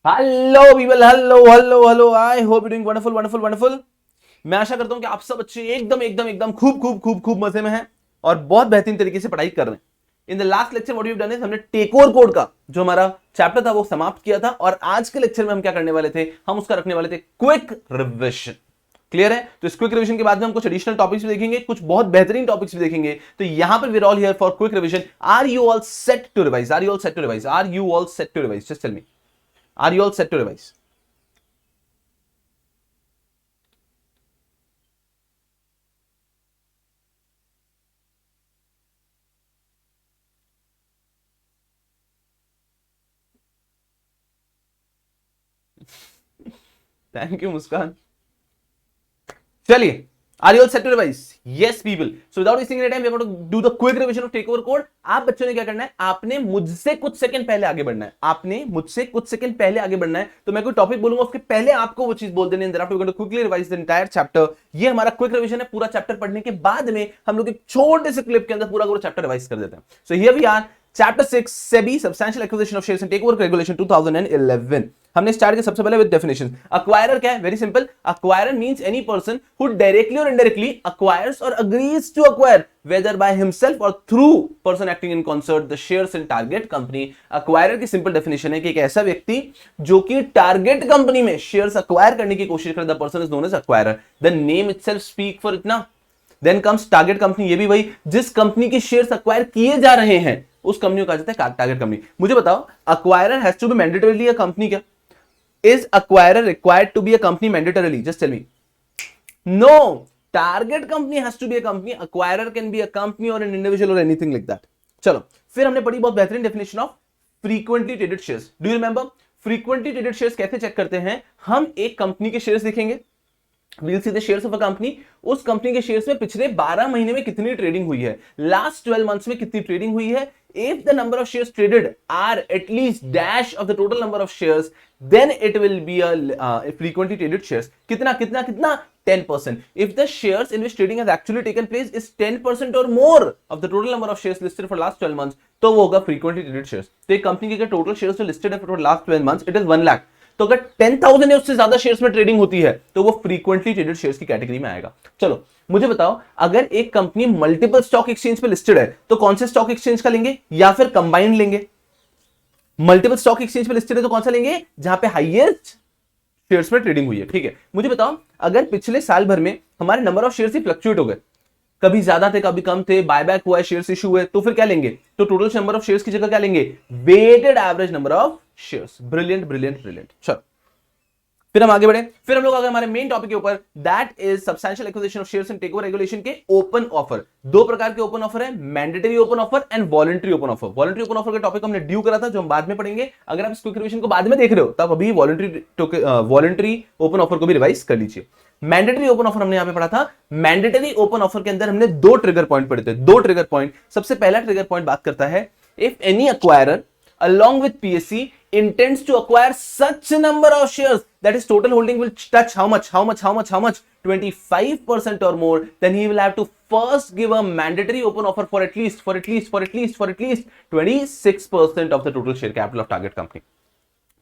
Hello people, hello hello hello, I hope you doing wonderful wonderful wonderful. मैं आशा करता हूं कि आप सब अच्छे एकदम एकदम एकदम खूब खूब खूब खूब मजे में हैं और बहुत बेहतरीन तरीके से पढ़ाई कर रहे हैं। In the last lecture what we have done is हमने टेक ओवर कोड का जो हमारा चैप्टर था वो समाप्त किया था और आज के लेक्चर में हम क्या करने वाले थे, हम उसका रखने वाले थे क्विक रिविजन। क्लियर है? तो इस क्विक रिवीजन के बाद में हम कुछ एडिशनल टॉपिक्स भी देखेंगे, कुछ बहुत बेहतरीन टॉपिक्स भी देखेंगे। तो यहां पर we are all here for quick revision. Are you all set to revise? Are you all set to revise? Are you all set to revise? Just tell me, are you all set to revise? Thank you Muskan. चलिए, are you all set to revise? Yes people. So without wasting any time we are going to do the quick revision of take over code. आप बच्चों ने क्या करना है, आपने मुझसे कुछ सेकंड पहले आगे बढ़ना है। आपने मुझसे कुछ सेकंड पहले आगे बढ़ना है। तो मैं कोई टॉपिक बोलूंगा उसके पहले आपको वो चीज बोल देनी है। Quickly revise the entire chapter. ये हमारा क्विक रिवीजन है। पूरा चैप्टर पढ़ने के बाद में हम लोग एक छोटे से क्लिप के अंदर पूरा चैप्टर रिवाइज कर देते हैं। So here we are, chapter 6 SEBI substantial acquisition of shares and take over regulation 2011। हमने स्टार्ट किया सबसे पहले विद डेफिनेशन। अक्वायरर क्या है? Very simple. Acquirer means any person who directly और indirectly acquires or agrees to acquire whether by himself or through person acting in concert the shares in target company। acquirer की simple definition है कि एक ऐसा व्यक्ति जो कि target company में शेयर्स अक्वायर करने की कोशिश करता, person is known as acquirer। The name itself speak for इतना। Then comes target company. ये भी वही, जिस कंपनी के शेयर्स अक्वायर किए जा रहे हैं उस कंपनी को कहा जाता है टारगेट कंपनी। मुझे बताओ, acquirer has to be mandatorily a company क्या? Is acquirer required to be a company mandatorily? Just tell me. No. Target company has to be a company. Acquirer can be a company or an individual or anything like that. चलो, फिर हमने पढ़ी बहुत बेहतरीन definition of frequently traded shares. Do you remember? Frequently traded shares कैसे check करते हैं? हम एक कंपनी के शेयर्स देखेंगे, we'll see the shares of a company। उस कंपनी के शेयर्स में पिछले 12 महीने में कितनी ट्रेडिंग हुई है, लास्ट 12 मंथ्स में कितनी ट्रेडिंग हुई है। If the number of shares traded are at least dash of the total number of shares, then it will be a frequently traded shares। कितना कितना कितना? 10%। If the shares in which trading has actually taken place is 10% or more of the total number of shares listed for last 12 months, तो वो होगा frequently traded shares। तो एक company के total shares जो लिस्टेड है for last 12 months, it is 1 lakh. तो अगर 10,000 या उससे ज्यादा शेयर्स में ट्रेडिंग होती है तो वो फ्रीक्वेंटली ट्रेडेड शेयर्स की कैटेगरी में आएगा। चलो मुझे बताओ, अगर एक कंपनी मल्टीपल स्टॉक एक्सचेंज पे लिस्टेड है तो कौन से स्टॉक एक्सचेंज का लेंगे या फिर कंबाइंड लेंगे? मल्टीपल स्टॉक एक्सचेंज पे लिस्टेड है तो कौन सा लेंगे? जहां पे हाईएस्ट शेयर्स में ट्रेडिंग हुई है। ठीक है, मुझे बताओ, अगर पिछले साल भर में हमारे number of shares he fluctuate हो गए, कभी ज्यादा थे कभी कम थे, बायबैक हुआ है, शेयर्स इशू हुए, तो फिर क्या लेंगे? तो टोटल नंबर ऑफ शेयर्स की जगह क्या लेंगे? Weighted average number of shares. Brilliant brilliant brilliant. चलो फिर हम आगे बढ़े, फिर हम लोग आ गए हमारे मेन टॉपिक के ऊपर, that is substantial acquisition of shares and takeover regulation के ओपन ऑफर। दो प्रकार के ओपन ऑफर है, mandatory open offer and voluntary open offer. Voluntary open offer का टॉपिक हमने ड्यू करा था जो हम बाद में पढ़ेंगे। अगर आप इस क्विक रिवीजन को बाद में देख रहे हो तब अभी वॉलंटरी ओपन ऑफर को भी रिवाइज कर लीजिए। मैंडेटरी ओपन ऑफर हमने यहां पे पढ़ा था। मैंडेटरी ओपन ऑफर के अंदर हमने दो ट्रिगर पॉइंट पढ़े थे, दो ट्रिगर पॉइंट। सबसे पहला ट्रिगर पॉइंट बात करता है, if any acquirer along with PSC intends to acquire such a number of shares that his total holding will touch how much 25% or more, then he will have to first give a mandatory open offer for at least 26% of the total share capital of target company।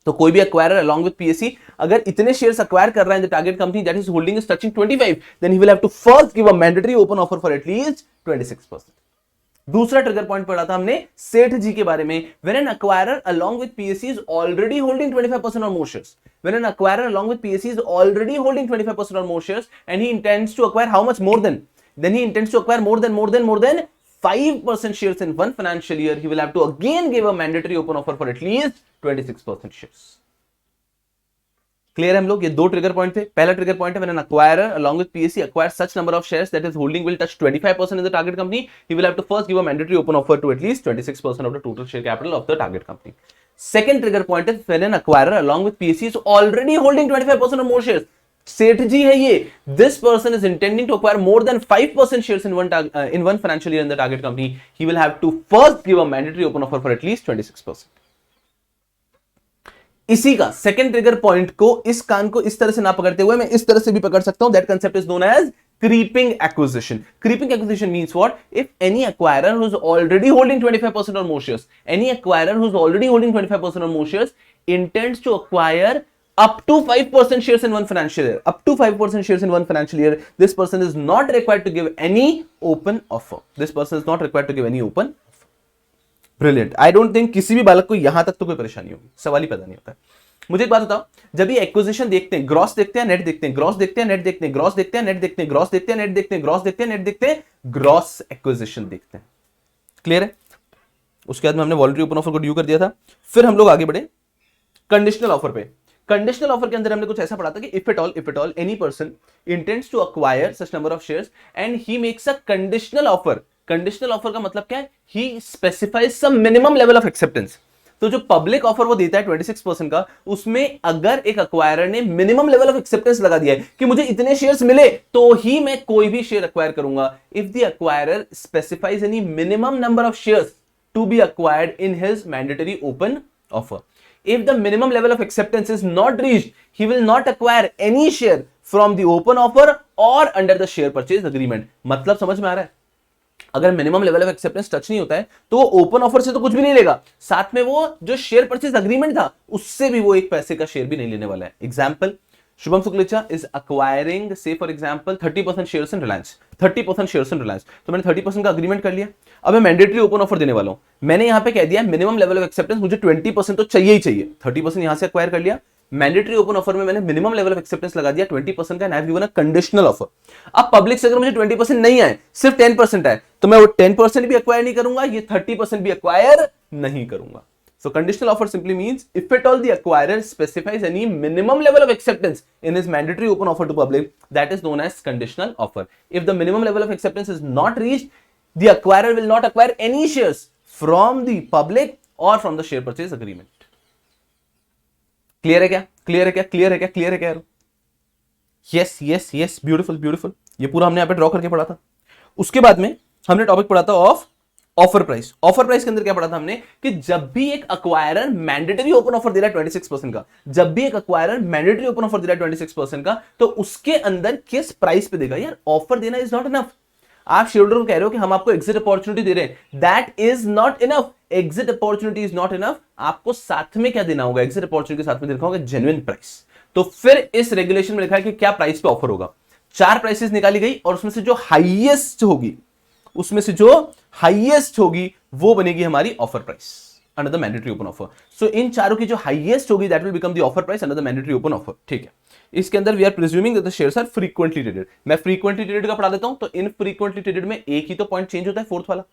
तो कोई भी acquirer along with PSC अगर इतने shares acquire कर रहा है in the target company that his holding is touching 25, then he will have to first give a mandatory open offer for at least 26%। दूसरा trigger point पढ़ा था हमने सेठ जी के बारे में। When an acquirer along with PSC is already holding 25% or more shares, when an acquirer along with PSC is already holding 25% or more shares and he intends to acquire how much more than, then he intends to acquire more than 5% shares in one financial year, he will have to again give a mandatory open offer for at least 26% shares। Clear है हम लोग? ये दो trigger point थे। पहला trigger point है, when an acquirer along with PSC acquires such number of shares that his holding will touch 25% in the target company, he will have to first give a mandatory open offer to at least 26% of the total share capital of the target company। Second trigger point is when an acquirer along with PSC is already holding 25% or more shares। सेठ जी है ये, this person is intending to acquire more than 5% shares in one financial year in the target company, he will have to first give a mandatory open offer for at least 26%। इसी का second trigger point को, इस कान को इस तरह से ना पकड़ते हुए मैं इस तरह से भी पकड़ सकता हूं, that concept is known as creeping acquisition. Creeping acquisition means what? If any acquirer who's already holding 25% or more shares, any acquirer who's already holding 25% or more shares intends to acquire up to 5% shares in one financial year, up to 5% shares in one financial year, this person is not required to give any open offer. This person is not required to give any open offer. Brilliant. I don't think किसी भी बालक को यहां तक तो कोई परेशानी होगी, सवाल ही पैदा नहीं होता है। मुझे एक बात बताओ, जब ये एक्विजिशन देखते हैं, ग्रॉस देखते हैं, नेट देखते हैं, ग्रॉस देखते हैं, नेट देखते हैं, ग्रॉस देखते हैं, नेट देखते हैं, ग्रॉस देखते हैं, नेट देखते हैं, ग्रॉस देखते हैं, नेट देखते हैं, ग्रॉस एक्विजिशन देखते हैं। क्लियर है? उसके बाद में हमने वॉलंटरी ओपन ऑफर को ड्यू कर दिया था। फिर हम लोग आगे बढ़े कंडीशनल ऑफर पे। कंडीशनल ऑफर के अंदर हमने कुछ ऐसा पढ़ा था कि if at all any person intends to acquire such number of shares and he makes a conditional offer. Conditional offer का मतलब क्या है? He specifies some minimum level of acceptance. तो जो पब्लिक ऑफर वो देता है 26% का, उसमें अगर एक अक्वायरर ने मिनिमम लेवल ऑफ एक्सेप्टेंस लगा दिया है कि मुझे इतने शेयर्स मिले तो ही मैं कोई भी शेयर अक्वायर करूंगा, if the acquirer specifies any minimum number of shares to be acquired in his mandatory open offer, if the minimum level of acceptance is not reached, he will not acquire any share from the open offer or under the share purchase agreement. मतलब समझ में आ रहा है? अगर minimum level of acceptance touch नहीं होता है तो वो ओपन ऑफर से तो कुछ भी नहीं लेगा, साथ में वो जो शेयर परचेज अग्रीमेंट था उससे भी वो एक पैसे का शेयर भी नहीं लेने वाला है। एग्जांपल, शुभम शुक्लेचा इज अक्वायरिंग से for example 30% shares in Reliance, 30% shares in Reliance. तो मैंने 30% का अग्रीमेंट कर लिया, अब मैं मैंडेटरी ओपन ऑफर देने वाला हूं। मैंने यहां पे कह दिया मिनिमम लेवल ऑफ एक्सेप्टेंस मुझे 20% तो चाहिए ही चाहिए, 30% यहां से अक्वायर कर लिया। मैंडेटरी ओपन ऑफर में मैंने मिनिमम लेवल ऑफ एक्सेप्टेंस लगा दिया 20% का, and I have given a conditional offer. अब पब्लिक से अगर मुझे 20% नहीं आए, सिर्फ 10% आए, तो मैं वो 10% भी अक्वायर नहीं करूंगा, ये 30% भी अक्वायर नहीं करूंगा। So conditional offer simply means if at all the acquirer specifies any minimum level of acceptance in his mandatory open offer to public, that is known as conditional offer. If the minimum level of acceptance is not reached, the acquirer will not acquire any shares from the public or from the share purchase agreement. Clear है क्या? Clear है क्या? Clear है क्या? Clear है क्या? Yes, yes, yes, beautiful, beautiful. ये पूरा हमने यहाँ पे ड्रॉ करके पढ़ा था। उसके बाद में हमने टॉपिक पढ़ा था of offer price. Offer price के अंदर क्या पढ़ा था हमने कि जब भी एक अक्वायरर मैंडेटरी ओपन ऑफर दे रहा है 26% का, जब भी एक अक्वायरर मैंडेटरी ओपन ऑफर दे रहा है 26% का, तो उसके अंदर किस प्राइस पे देगा? यार ऑफर देना इज नॉट इनफ। आप शेयर होल्डर को कह रहे हो कि हम आपको एग्जिट अपॉर्चुनिटी दे रहे हैं, that is not enough. Exit opportunity is not enough. आपको साथ में क्या देना होगा? एग्जिट अपॉर्चुनिटी के साथ में देना होगा जेन्युइन प्राइस। तो फिर इस रेगुलेशन में लिखा है कि क्या प्राइस पे ऑफर होगा। 4 प्राइसेस निकाली गई और उसमें से जो हाईएस्ट होगी, उसमें से जो हाईएस्ट होगी वो बनेगी हमारी offer price under the mandatory open offer. So इन चारों की जो हाईएस्ट होगी that will become the offer price under the mandatory open offer. ठीक है, इसके अंदर we are presuming that the shares are frequently traded. मैं फ्रीक्वेंटली ट्रेडेड का पढ़ा देता हूं, तो इन फ्रीक्वेंटली ट्रेडेड में एक ही तो पॉइंट चेंज होता है, फोर्थ वाला।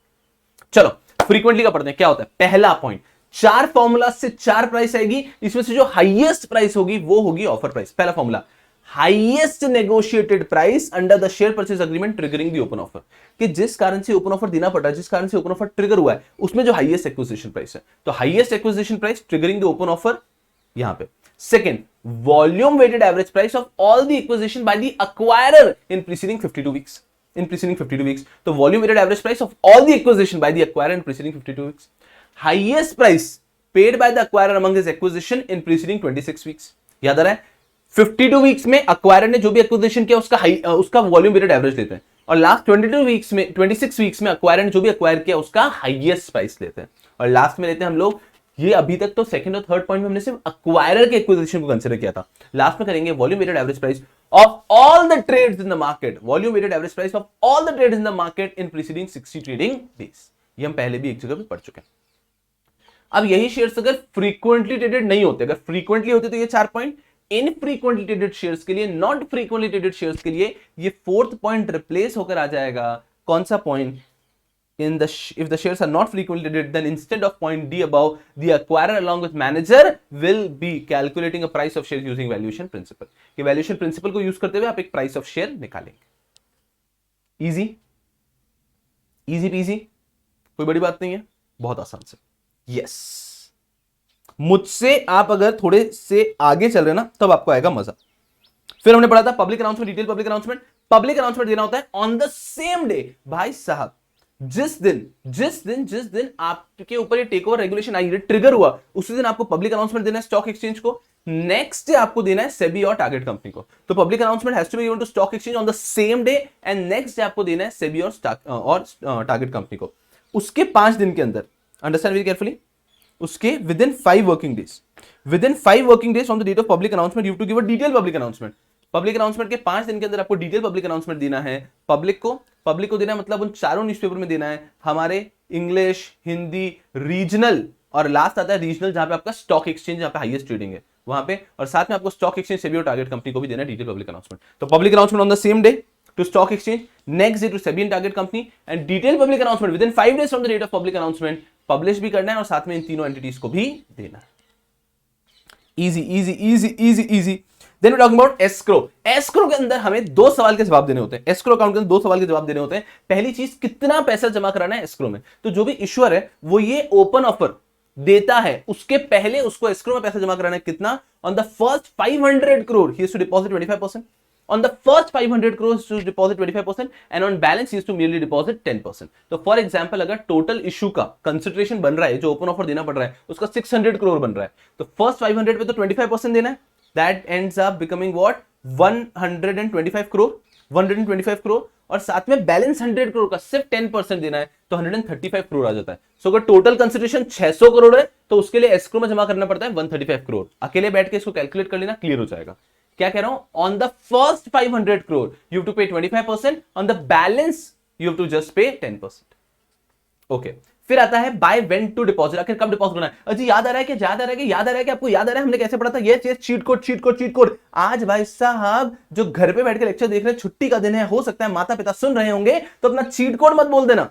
चलो फ्रीक्वेंटली का पढ़ते हैं, क्या होता है? पहला पॉइंट, 4 फॉर्मूला से 4 प्राइस आएगी, इसमें से जो हाईएस्ट प्राइस होगी वो होगी ऑफर प्राइस। पहला formula, highest negotiated price under the share purchase agreement triggering the open offer, कि जिस कारण से ओपन ऑफर देना पड़ा, जिस कारण से ओपन ऑफर ट्रिगर हुआ है, उसमें जो हाईएस्ट एक्विजिशन प्राइस है, तो highest acquisition price triggering the open offer यहां पे। Second, volume weighted average price of all the acquisition by the acquirer in preceding 52 weeks, in preceding 52 weeks. तो volume weighted average price of all the acquisition by the acquirer in preceding 52 weeks. Highest price paid by the acquirer among his acquisition in preceding 26 weeks. याद आ रहा है? 52 weeks में acquirer ने जो भी acquisition किया उसका वॉल्यूम वेटेड एवरेज लेते हैं, और लास्ट 26 वीक्स में अक्वायरर ने जो भी अक्वायर किया उसका हाईएस्ट प्राइस लेते हैं, और लास्ट में लेते हैं हम लोग। ये अभी तक तो सेकंड और थर्ड पॉइंट में हमने सिर्फ अक्वायरर के एक्विजिशन को कंसीडर किया था। लास्ट में करेंगे volume weighted average price of all the trades in the market, volume weighted average price of all the trades in the market in preceding 60 trading days. ये हम पहले भी एक जगह पे पढ़ चुके हैं। अब यही शेयर्स अगर फ्रीक्वेंटली ट्रेडेड नहीं होते, अगर फ्रीक्वेंटली होते तो ये 4 पॉइंट, इनफ्रीक्वेंटली ट्रेडेड शेयर्स के लिए, नॉट फ्रीक्वेंटली ट्रेडेड शेयर्स के लिए ये फोर्थ पॉइंट रिप्लेस होकर आ जाएगा। कौन सा point? if the shares are not frequently traded, then instead of point D above, the acquirer along with manager will be calculating a price of shares using valuation principle। कि valuation principle को use करते हुए आप एक price of share निकालेंगे। Easy easy PG, कोई बड़ी बात नहीं है, बहुत आसान से। यस, मुझसे आप अगर थोड़े से आगे चल रहे ना तब आपको आएगा मजा। फिर हमने पढ़ा था public announcement, detail public announcement. Public announcement देना होता है ऑन द सेम डे। भाई साहब, जिस दिन आपके ऊपर ये टेक ओवर रेगुलेशन आई, ट्रिगर हुआ, उसी दिन आपको पब्लिक अनाउंसमेंट देना है स्टॉक एक्सचेंज को। नेक्स्ट डे आपको देना है सेबी और टारगेट कंपनी को। तो public announcement has to be given to stock exchange on the same day and next day आपको देना है सेबी और टारगेट कंपनी को उसके 5 दिन के अंदर। अंडरस्टैंड वेरी केयरफुली, उसके within 5 working days, within 5 working days from the date of public announcement you have to give a detail public announcement. Public announcement के 5 दिन के अंदर आपको डिटेल पब्लिक अनाउंसमेंट देना है। पब्लिक को देना है मतलब उन चारों न्यूज़पेपर में देना है, हमारे इंग्लिश, हिंदी, रीजनल और लास्ट आता है रीजनल जहां पे आपका स्टॉक एक्सचेंज जहां पे हाईएस्ट ट्रेडिंग है वहां पे, और साथ में आपको स्टॉक एक्सचेंज सेबी और टारगेट कंपनी को भी देना है डिटेल पब्लिक अनाउंसमेंट। तो public announcement on the same day to stock exchange, next day to SEBI and target company and detail public announcement within 5 days from the date of public announcement publish भी करना है और साथ में इन तीनों entities को भी देना है। Easy easy easy easy easy. Then we talking about escrow. Escrow के अंदर हमें 2 सवाल के जवाब देने होते हैं। एस्क्रो अकाउंट के अंदर 2 सवाल के जवाब देने होते हैं। पहली चीज, कितना पैसा जमा कराना है एस्क्रो में। तो जो भी इश्यूअर है वो ये ओपन ऑफर देता है उसके पहले उसको एस्क्रो में पैसा जमा कराना है कितना, on the first 500 crore he has to deposit 25%, on the first 500 crores to deposit 25% and on balance he is to merely deposit 10%। तो फॉर एग्जांपल अगर टोटल इशू का कंसिडरेशन बन रहा है, जो ओपन ऑफर देना पड़ रहा है उसका 600 करोड़ बन रहा है, तो फर्स्ट 500 पे तो 25% देना है, that ends up becoming what 125 crore, 125 crore, और साथ में बैलेंस 100 करोड़ का सिर्फ 10% देना है तो 135 करोड़ आ जाता है। सो अगर टोटल कंसिडरेशन 600 करोड़ है तो उसके लिए एस्क्रो में जमा करना पड़ता है 135 करोड़। अकेले बैठ के इसको कैलकुलेट कर लेना, क्लियर हो जाएगा। क्या कह रहा हूं, on the first 500 crore you have to pay 25%, on the balance you have to just pay 10%। Okay, फिर आता है बाय व्हेन टू डिपॉजिट। आखिर कब डिपॉजिट करना है? अजी याद आ रहा है कि आपको याद आ रहा है हमने कैसे पढ़ा था? ये चीट कोड। आज भाई साहब जो घर पे बैठ के लेक्चर देख रहे हैं, छुट्टी का दिन है, हो सकता है माता पिता सुन रहे होंगे, तो अपना चीट कोड मत बोल देना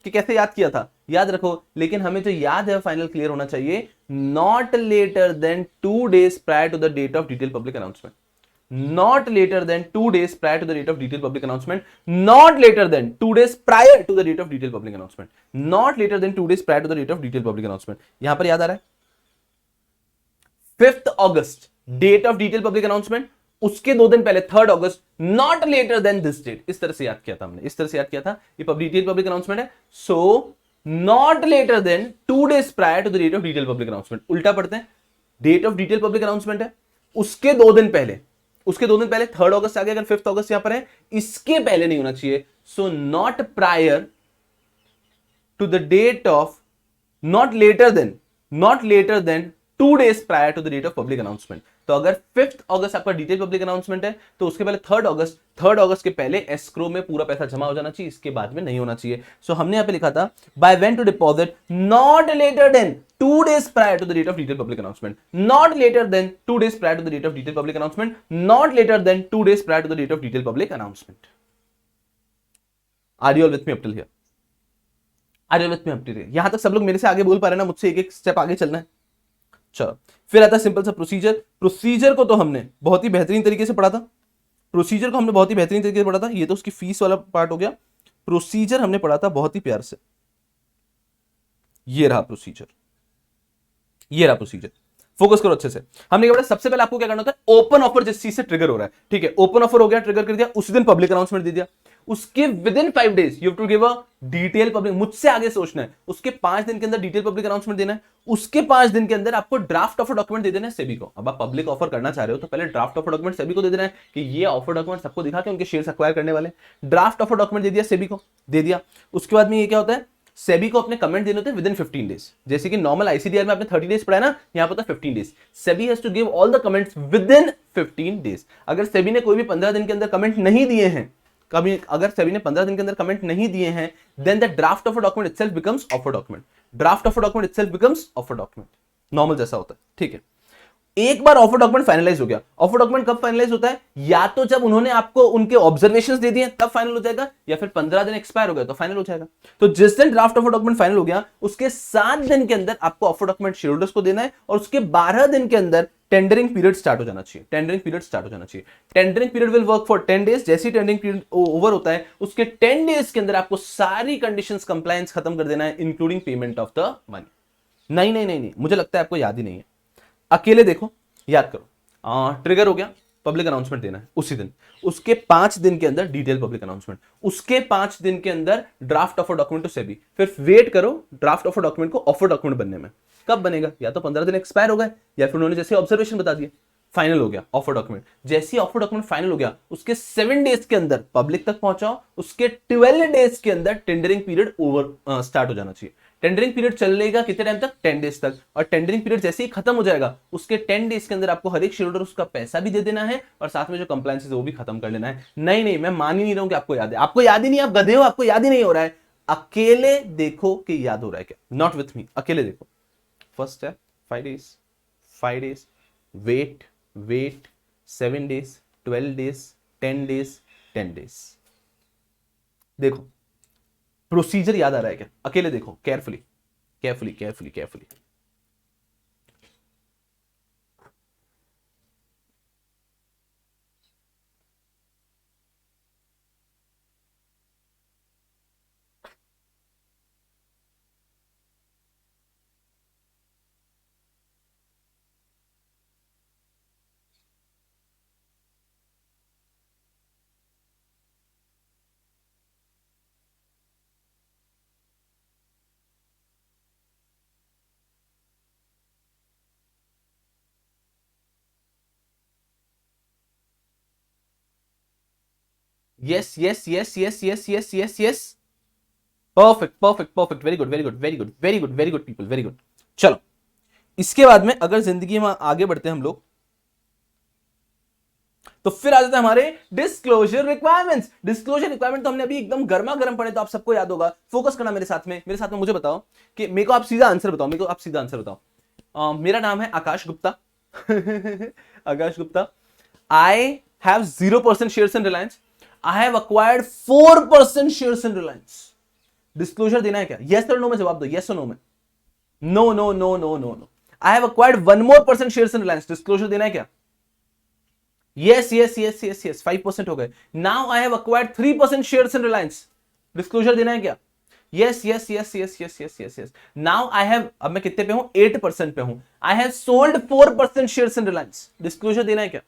कि कैसे याद किया था, याद रखो। लेकिन हमें जो याद है फाइनल क्लियर होना चाहिए। Not later than 2 days prior to the date of detail public announcement, not later than 2 days prior to the date of detailed public announcement, not later than 2 days prior to the date of detailed public announcement, not later than 2 days prior to the date of detailed public announcement। यहां पर याद आ रहा है 5th August date of detail public announcement, उसके 2 दिन पहले 3rd August not later than this date. इस तरह से याद किया था हमने, इस तरह से याद किया था। ये डिटेल पब्लिक अनाउंसमेंट है, so not later than 2 days prior to the date of detailed public announcement। उल्टा पढ़ते हैं, date of detail public announcement है, उसके 2 दिन पहले 3rd August आ गया, अगर 5th August यहां पर है, इसके पहले नहीं होना चाहिए। So not prior to the date of, not later than 2 days prior to the date of public announcement. तो अगर 5th August आपका डिटेल पब्लिक अनाउंसमेंट है तो उसके पहले 3rd August के पहले एस्क्रो में पूरा पैसा जमा हो जाना चाहिए, इसके बाद में नहीं होना चाहिए। सो हमने यहां पे लिखा था by when to deposit not later than 2 days prior to the date of detailed public announcement, not later than 2 days prior to the date of detailed public announcement, not later than 2 days prior to the date of detailed public announcement। Are you all with me up till here? Are you all with me up till here? यहां तक सब लोग मेरे से आगे बोल पा रहे हैं ना, मुझसे एक स्टेप आगे चलना है। चलो, फिर आता है सिंपल सा प्रोसीजर को तो हमने बहुत ही बेहतरीन तरीके से पढ़ा था। ये तो उसकी फीस वाला पार्ट हो गया। प्रोसीजर हमने पढ़ा था बहुत ही प्यार से। ये रहा प्रोसीजर, फोकस करो अच्छे से। हमने क्या पढ़ा, सबसे पहले आपको क्या करना होता है, ओपन ऑफर जिस चीज से ट्रिगर हो रहा है, ठीक है, ओपन ऑफर हो गया, ट्रिगर कर दिया, उसी दिन पब्लिक अनाउंसमेंट दे दिया, उसके within 5 days you have to give a detail public, मुझसे आगे सोचना है, उसके 5 दिन के अंदर डिटेल पब्लिक अनाउंसमेंट देना है, उसके 5 दिन के अंदर आपको ड्राफ्ट ऑफर डॉक्यूमेंट दे देना है सेबी को। अब आप पब्लिक ऑफर करना चाह रहे हो तो पहले ड्राफ्ट ऑफर डॉक्यूमेंट सेबी को दे देना है कि ये ऑफर डॉक्यूमेंट सबको दिखा के उनके शेयर्स एक्वायर करने वाले। ड्राफ्ट ऑफर डॉक्यूमेंट दे दिया सेबी को, दे दिया। उसके बाद में ये क्या होता है, सेबी को अपने कमेंट देने होते हैं विद इन 15 days। जैसे कि नॉर्मल आईसीडीआर में आपने 30 days पढ़ा है ना, यहां पर होता है 15 days। SEBI has to give all the comments within 15 days। अगर सेबी ने कोई भी 15 दिन के अंदर कमेंट नहीं दिए हैं, अगर सेबी ने 15 दिन के अंदर कमेंट नहीं दिए हैं, then the draft offer document itself becomes offer document. Normal जैसा होता है, ठीक है। एक बार ऑफर डॉक्यूमेंट फाइनलाइज हो गया, ऑफर डॉक्यूमेंट कब फाइनलाइज होता है, या तो जब उन्होंने आपको उनके ऑब्जर्वेशंस दे दिए तब फाइनल हो जाएगा, या फिर 15 दिन एक्सपायर हो गया तो फाइनल हो जाएगा। तो जिस दिन ड्राफ्ट ऑफर डॉक्यूमेंट फाइनल हो गया उसके 7 दिन के अंदर आपको ऑफर डॉक्यूमेंट शेयर होल्डर्स को देना है, और उसके 12 दिन के अंदर टेंडरिंग पीरियड स्टार्ट हो जाना चाहिए। Tendering period will work for 10 days। जैसे ही टेंडरिंग पीरियड ओवर होता है उसके 10 days के अंदर आपको सारी कंडीशंस कंप्लायंस खत्म कर देना है, including payment of the money. नहीं, मुझे लगता है आपको याद ही नहीं है, अकेले देखो, याद करो। ट्रिगर हो गया, पब्लिक अनाउंसमेंट देना है उसी दिन, उसके 5 दिन के अंदर डिटेल पब्लिक अनाउंसमेंट, उसके 5 दिन के अंदर draft offer document to SEBI, फिर वेट करो ड्राफ्ट ऑफर डॉक्यूमेंट को ऑफर डॉक्यूमेंट बनने में। कब बनेगा? या तो 15 दिन एक्सपायर हो गए, या फिर उन्होंने जैसे ऑब्जर्वेशन बता दिए, फाइनल हो गया ऑफर डॉक्यूमेंट। जैसे ही ऑफर डॉक्यूमेंट फाइनल हो गया, उसके 7 डेज के अंदर पब्लिक तक पहुंचाओ, उसके 12 डेज के अंदर टेंडरिंग पीरियड ओवर स्टार्ट हो जाना चाहिए। टेंडरिंग पीरियड चलेगा कितने टाइम तक? 10 डेज तक। और टेंडरिंग पीरियड जैसे ही खत्म हो जाएगा, उसके 10 डेज के अंदर आपको हर एक शेयर होल्डर उसका पैसा भी दे देना है और साथ में जो कंप्लायंस है वो भी खत्म कर लेना है। नहीं, मैं मान ही नहीं रहा हूं कि आपको याद है। आपको याद ही नहीं, आप गधे हो, आपको याद ही नहीं हो रहा है। अकेले देखो कि याद हो रहा है क्या, नॉट विथ मी, अकेले देखो। First step 5 days, 5 days, wait 7 days, 12 days, 10 days, 10 days. देखो प्रोसीजर याद आ रहा है क्या? अकेले देखो, carefully carefully carefully carefully. Yes yes yes yes yes yes yes yes, perfect perfect perfect, very good very good very good very good very good people, very good. चलो इसके बाद में अगर जिंदगी में आगे बढ़ते हैं हम लोग, तो फिर आ जाता है हमारे डिस्क्लोजर रिक्वायरमेंट्स। डिस्क्लोजर रिक्वायरमेंट तो हमने अभी एकदम गर्मा गर्म पढ़े, तो आप सबको याद होगा। फोकस करना मेरे साथ में, मुझे बताओ कि मेरे को आप सीधा आंसर बताओ, मेरा नाम है Akash Gupta. Akash Gupta, I have 0% shares in Reliance, I have acquired 4% shares in Reliance. Disclosure देना है क्या? यस और नो में जवाब दो, यस और नो में। No no no no no no. I have acquired 1 more % shares in Reliance. Disclosure देना है क्या? Yes yes yes yes yes, 5% हो गए। Now I have acquired 3% shares in Reliance. Disclosure देना है क्या? Yes yes yes yes yes yes yes yes. Now I have, अब मैं कितने पे हूं? 8% पे हूं। I have sold 4% shares in Reliance. Disclosure देना है क्या?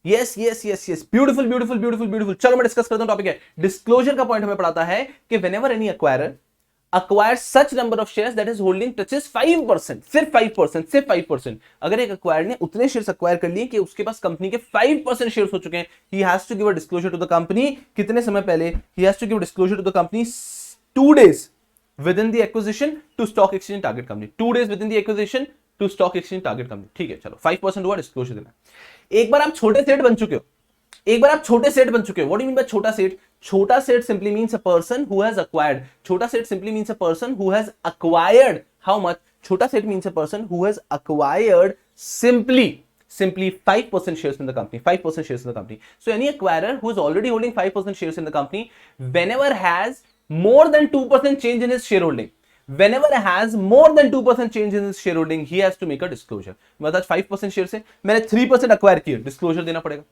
Yes yes yes yes, beautiful beautiful beautiful beautiful. चलो मैं डिस्कस करता हूं टॉपिक है डिस्क्लोजर का। पॉइंट हमें पढ़ाता है कि whenever any acquirer acquire such number of shares that his holding touches 5%, सिर्फ 5%। अगर एक एक्वायर ने उतने शेयर्स एक्वायर कर लिए कि उसके पास कंपनी के 5% शेयर्स हो चुके हैं, he has to give a disclosure to the company। कितने समय पहले? he has to give a disclosure to the company 2 days within the acquisition to stock exchange target company। 2 days within the acquisition to stock exchange target company। ठीक है, चलो 5% हुआ, disclosure देना। एक बार आप छोटे सेट बन चुके हो, व्हाट डू मीन बाय छोटा सेट? छोटा set simply means a person who has acquired. छोटा set simply means a person who has acquired how much? छोटा set means a person who has acquired simply 5% shares in the company, 5% shares in the company। So any acquirer who is already holding 5% shares in the company, whenever has more than 2% change in his shareholding, he has to make a disclosure। मतलब 5% share से मैंने 3% acquire किए, disclosure देना पड़ेगा।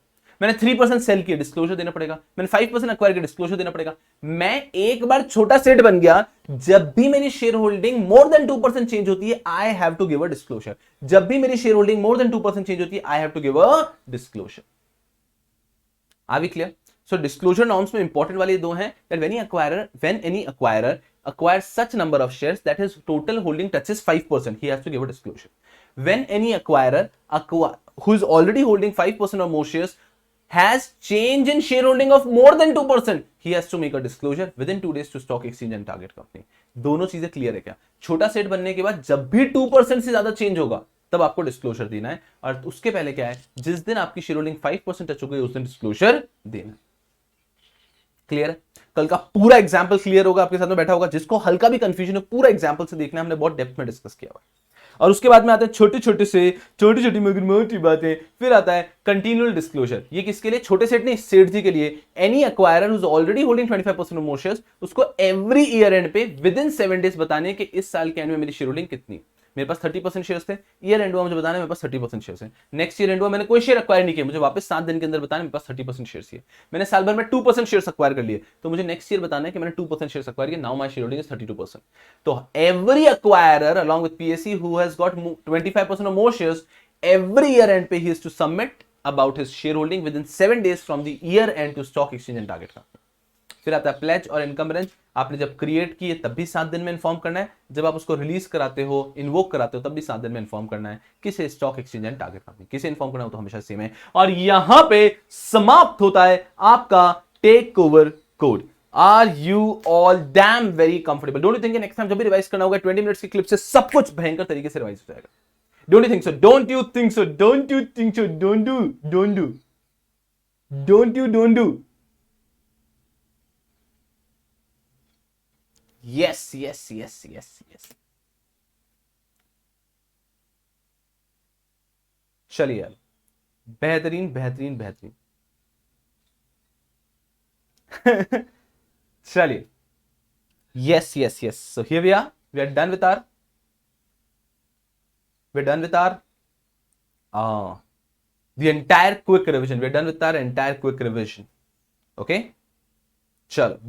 मैंने 3% cell किया, disclosure देना पड़ेगा। मैंने 5% अक्वायर किया, डिस्क्लोजर देना पड़ेगा। मैं एक बार छोटा सेट बन गया, जब भी मेरी share holding more than 2% change होती है, I have to give a disclosure. जब भी मेरी share holding more than 2% change होती है, I have to give a disclosure. Are we clear? So disclosure norms में इंपॉर्टेंट वाले दो हैं, that when any acquirer acquires such number of shares that his total holding touches 5%, he has to give a disclosure। When any acquirer who is already holding 5% or more shares has change in shareholding of more than 2%, he has to make a disclosure within 2 days to stock exchange and target company। दोनों चीजें clear है क्या? छोटा set बनने के बाद जब भी 2% से ज्यादा चेंज होगा, तब आपको डिस्क्लोजर देना है। और उसके पहले क्या है? जिस दिन आपकी शेयर होल्डिंग 5% टच हो गई, उस दिन डिस्क्लोजर देना। क्लियर है? कल का पूरा एग्जांपल क्लियर होगा, आपके साथ में बैठा होगा। जिसको हल्का भी कंफ्यूजन है, पूरा एग्जांपल से देखना, हमने बहुत डेप्थ में डिस्कस किया हुआ है। और उसके बाद में आते हैं छोटी छोटी मगर मोटी बातें। फिर आता है कंटिन्यूअल डिस्क्लोजर। ये किसके लिए? छोटे सेट नहीं, सेठ जी के लिए। Any acquirer who is already holding 25% more shares, उसको एवरी ईयर एंड पे विदिन 7 डेज बताने कि इस साल के एंड में मेरी शेयर होल्डिंग कितनी। मेरे पास 30% शेयर्स थे, ईयर एंड हुआ मुझे बताना है मेरे पास 30% शेयर्स हैं। नेक्स्ट ईयर एंड हुआ, मैंने कोई शेयर एक्वायर नहीं किया, मुझे वापस 7 दिन के अंदर बताना है मेरे पास 30% शेयर्स है। मैंने साल भर में 2% शेयर्स एक्वायर कर लिए, तो मुझे नेक्स्ट ईयर बताना है कि मैंने 2% शेयर्स एक्वायर किया। Now my share holding is 32%। तो every acquirer along with PSC who has got 25% और more shares, every year end पे he is to submit about his share holding within 7 days from the year end to stock exchange and target company. फिर आता है pledge और income range. आपने जब create किए तब भी 7 दिन में इन्फॉर्म करना है, जब आप उसको रिलीज कराते हो, इन्वोक कराते हो, तब भी 7 दिन में इन्फॉर्म करना है। किसे? Stock exchange and target company. किसे इन्फॉर्म करना हो तो हमेशा सेम है। और यहां पे समाप्त होता है आपका take over code. Are you all damn very comfortable? Don't you think next time जब भी रिवाइज करना होगा 20 मिनट्स की क्लिप से सब कुछ भयंकर तरीके से रिवाइज हो जाएगा? Don't you think so? Don't you think so? Don't you think so? Don't do, don't do, don't you, don't do. Yes yes yes yes yes. चलिए यार, बेहतरीन बेहतरीन बेहतरीन। चलिए, yes yes yes, so here we are done with our we're done with our the entire quick revision. We're done with our entire quick revision. Okay, चलो।